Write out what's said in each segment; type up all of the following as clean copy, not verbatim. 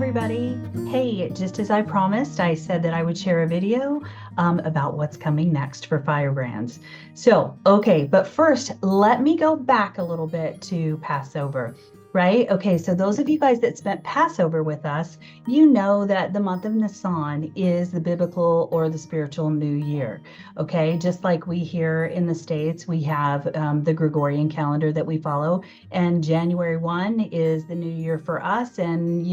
everybody. Hey, just as I promised, I said that I would share a video about what's coming next for Firebrands. Okay, but first, let me go back a little bit to Passover, right? Okay, so those of you guys that spent Passover with us, you know that the month of Nisan is the biblical or the spiritual new year. Okay, just like we here in the States, we have the Gregorian calendar that we follow, and January 1 is the new year for us. And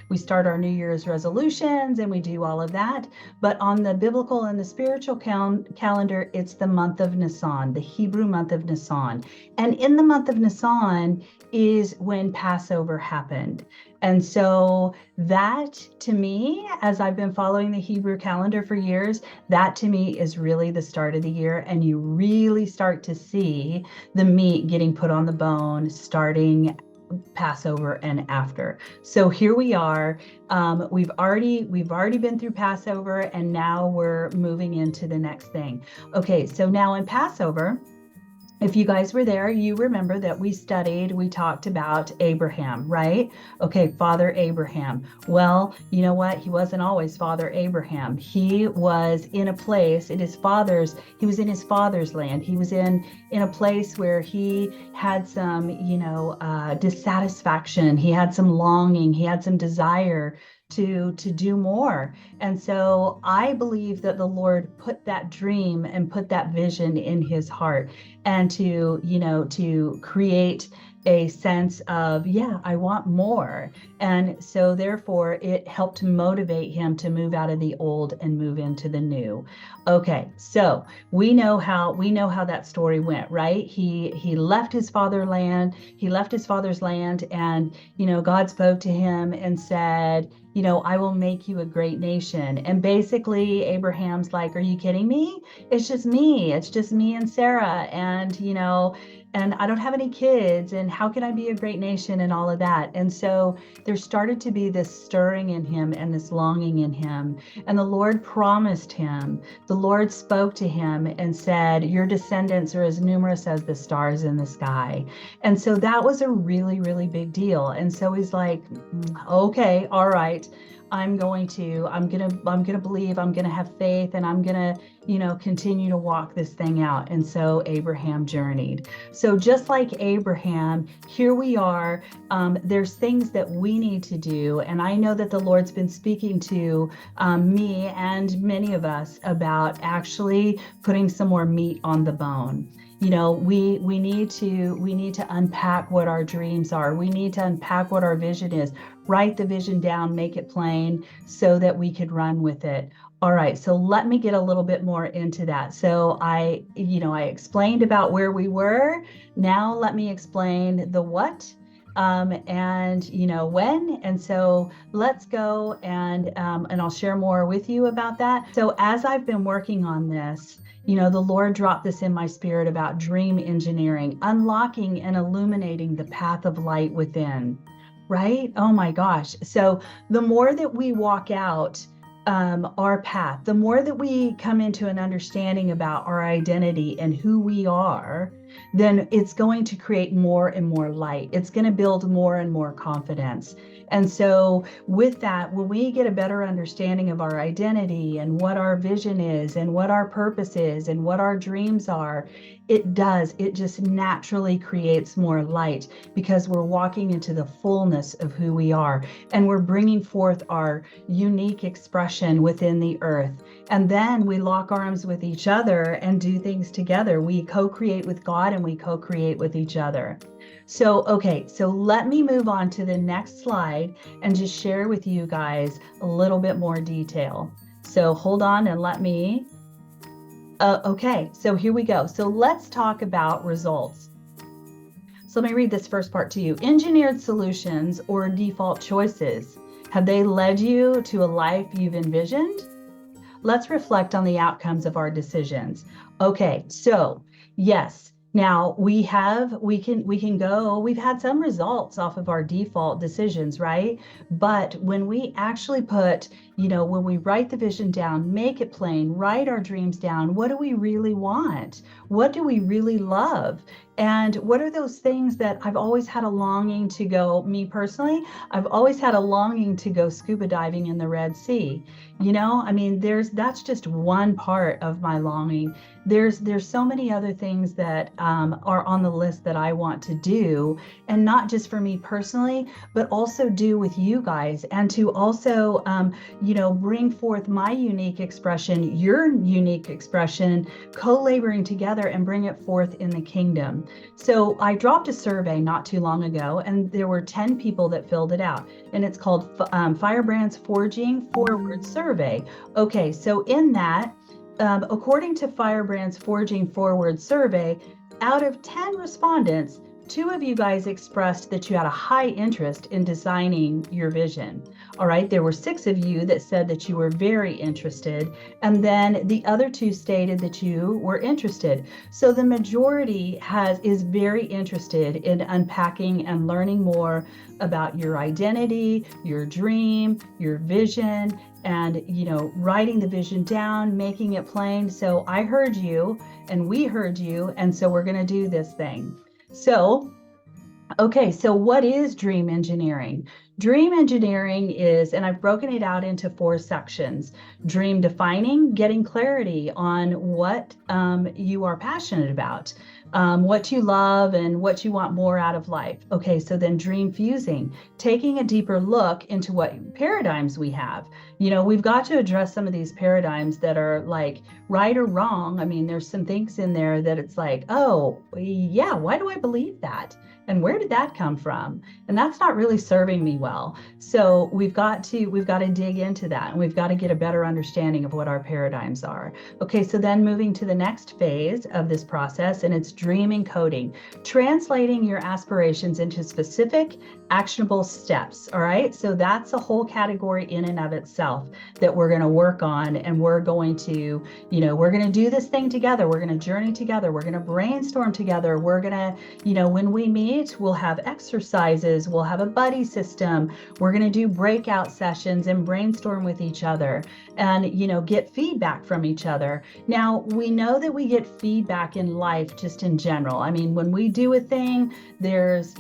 we start our New Year's resolutions and we do all of that. But on the biblical and the spiritual calendar, it's the month of Nisan, the Hebrew month of Nisan. And in the month of Nisan is when Passover happened. And so that to me, as I've been following the Hebrew calendar for years, that to me is really the start of the year. And you really start to see the meat getting put on the bone starting Passover and after. So here we are. We've already been through Passover, and now we're moving into the next thing. Okay, so now in Passover, if you guys were there, you remember that we talked about Abraham, right? Okay, Father Abraham. Well, you know what? He wasn't always Father Abraham. He was in a place, he was in his father's land. He was in a place where he had some, dissatisfaction. He had some longing. He had some desire to do more. And so I believe that the Lord put that dream and put that vision in his heart, and to create a sense of, yeah, I want more. And so therefore it helped motivate him to move out of the old and move into the new. Okay, so we know how that story went, right? He left his father's land, and God spoke to him and said, I will make you a great nation. And basically Abraham's like, are you kidding me? It's just me and Sarah, and I don't have any kids, and how can I be a great nation and all of that? And so there started to be this stirring in him and this longing in him. And the Lord promised him, the Lord spoke to him and said, your descendants are as numerous as the stars in the sky. And so that was a really, really big deal. And so he's like, okay, all right. I'm gonna believe, I'm gonna have faith, and I'm gonna, continue to walk this thing out. And so Abraham journeyed. So just like Abraham, here we are. There's things that we need to do. And I know that the Lord's been speaking to me and many of us about actually putting some more meat on the bone. We need to unpack what our dreams are. We need to unpack what our vision is. Write the vision down, make it plain so that we could run with it. All right, so let me get a little bit more into that. So I explained about where we were. Now let me explain the what, and when. And so let's go, and I'll share more with you about that. So as I've been working on this, the Lord dropped this in my spirit about dream engineering, unlocking and illuminating the path of light within. Right? Oh my gosh. So the more that we walk out our path, the more that we come into an understanding about our identity and who we are, then it's going to create more and more light. It's going to build more and more confidence. And so with that, when we get a better understanding of our identity and what our vision is and what our purpose is and what our dreams are, it just naturally creates more light, because we're walking into the fullness of who we are, and we're bringing forth our unique expression within the earth. And then we lock arms with each other and do things together. We co-create with God and we co-create with each other. So let me move on to the next slide and just share with you guys a little bit more detail. So hold on and let me, okay, so here we go. So let's talk about results. So let me read this first part to you. Engineered solutions or default choices, have they led you to a life you've envisioned? Let's reflect on the outcomes of our decisions. Okay, so yes. Now we can go, we've had some results off of our default decisions, right? But when we actually put, when we write the vision down, make it plain, write our dreams down, what do we really want? What do we really love? And what are those things that I've always had a longing to go, me personally, I've always had a longing to go scuba diving in the Red Sea. I mean, that's just one part of my longing. There's so many other things that are on the list that I want to do, and not just for me personally, but also do with you guys, and to also bring forth my unique expression, your unique expression, co-laboring together and bring it forth in the kingdom. So I dropped a survey not too long ago, and there were 10 people that filled it out, and it's called Firebrand's Forging Forward Survey. Okay, so in that, according to Firebrand's Forging Forward Survey, out of 10 respondents, 2 of you guys expressed that you had a high interest in designing your vision. All right, there were 6 of you that said that you were very interested, and then the other 2 stated that you were interested. So the majority is very interested in unpacking and learning more about your identity, your dream, your vision, and writing the vision down, making it plain. So I heard you, and we heard you, and so we're going to do this thing. So, okay, so what is dream engineering? Dream engineering is, and I've broken it out into 4 sections: dream defining, getting clarity on what you are passionate about, what you love and what you want more out of life. Okay, so then dream fusing, taking a deeper look into what paradigms we have. We've got to address some of these paradigms that are like right or wrong. I mean, there's some things in there that it's like, oh, yeah, why do I believe that? And where did that come from? And that's not really serving me well. So we've got to dig into that, and we've got to get a better understanding of what our paradigms are. Okay, so then moving to the next phase of this process, and it's dream encoding, translating your aspirations into specific actionable steps. All right, so that's a whole category in and of itself that we're going to work on, and we're going to do this thing together. We're going to journey together. We're going to brainstorm together. We're going to, when we meet, we'll have exercises, we'll have a buddy system. We're going to do breakout sessions and brainstorm with each other, and get feedback from each other. Now, we know that we get feedback in life just in general. I mean, when we do a thing, there's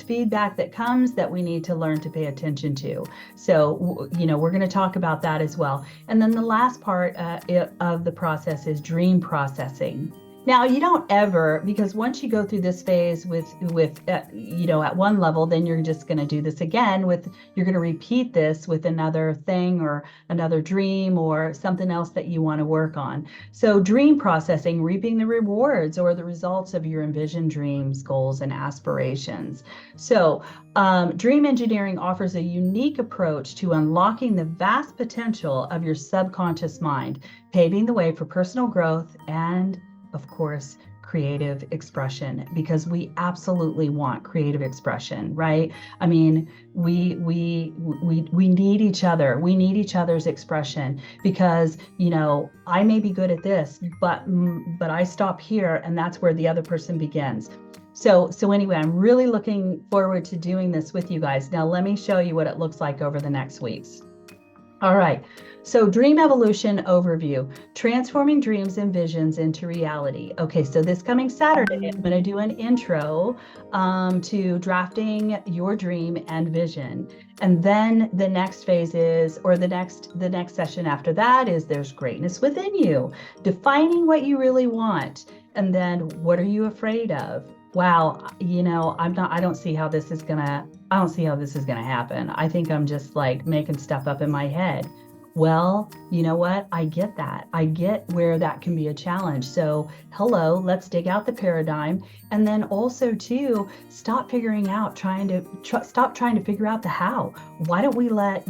feedback that comes that we need to learn to pay attention to. So we're going to talk about that as well. And then the last part of the process is dream processing. Now, you don't ever, because once you go through this phase with at one level, then you're just going to do this again you're going to repeat this with another thing or another dream or something else that you want to work on. So dream processing, reaping the rewards or the results of your envisioned dreams, goals, and aspirations. So dream engineering offers a unique approach to unlocking the vast potential of your subconscious mind, paving the way for personal growth and, of course, creative expression, because we absolutely want creative expression, right? I mean, we need each other. We need each other's expression, because I may be good at this, but I stop here, and that's where the other person begins. So anyway, I'm really looking forward to doing this with you guys. Now, let me show you what it looks like over the next weeks. All right. So dream evolution overview, transforming dreams and visions into reality. Okay, so this coming Saturday, I'm going to do an intro to drafting your dream and vision. And then the next phase is, or the next session after that is, there's greatness within you, defining what you really want. And then what are you afraid of? Wow, I don't see how this is gonna happen. I think I'm just like making stuff up in my head. Well, you know what? I get that. I get where that can be a challenge. So, hello, let's dig out the paradigm. And then also too, stop trying to figure out the how. Why don't we let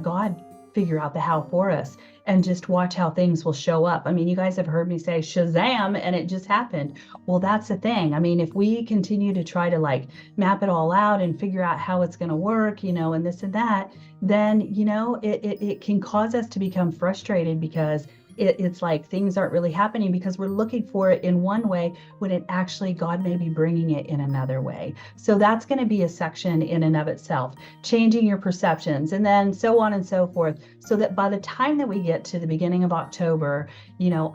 God figure out the how for us, and just watch how things will show up. I mean, you guys have heard me say Shazam, and it just happened. Well, that's the thing. I mean, if we continue to try to like map it all out and figure out how it's going to work, and this and that, then, it can cause us to become frustrated, because it's like things aren't really happening because we're looking for it in one way when it actually, God may be bringing it in another way. So that's going to be a section in and of itself, changing your perceptions, and then so on and so forth, so that by the time that we get to the beginning of October,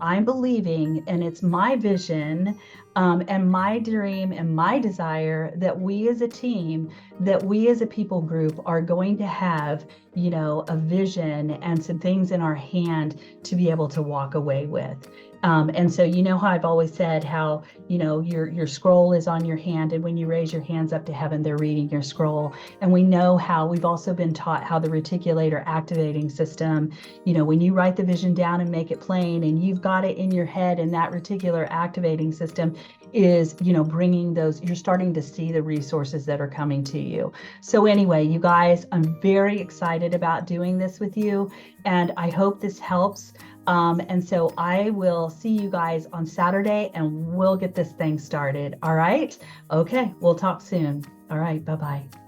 I'm believing, and it's my vision, and my dream and my desire that we as a team, that we as a people group are going to have, a vision and some things in our hand to be able to walk away with. And so, how I've always said how, your scroll is on your hand, and when you raise your hands up to heaven, they're reading your scroll. And we know how we've also been taught how the reticulator activating system, when you write the vision down and make it plain, and you've got it in your head, and that reticular activating system is, bringing those, you're starting to see the resources that are coming to you. So anyway, you guys, I'm very excited about doing this with you, and I hope this helps. And so I will see you guys on Saturday, and we'll get this thing started. All right. Okay. We'll talk soon. All right. Bye-bye.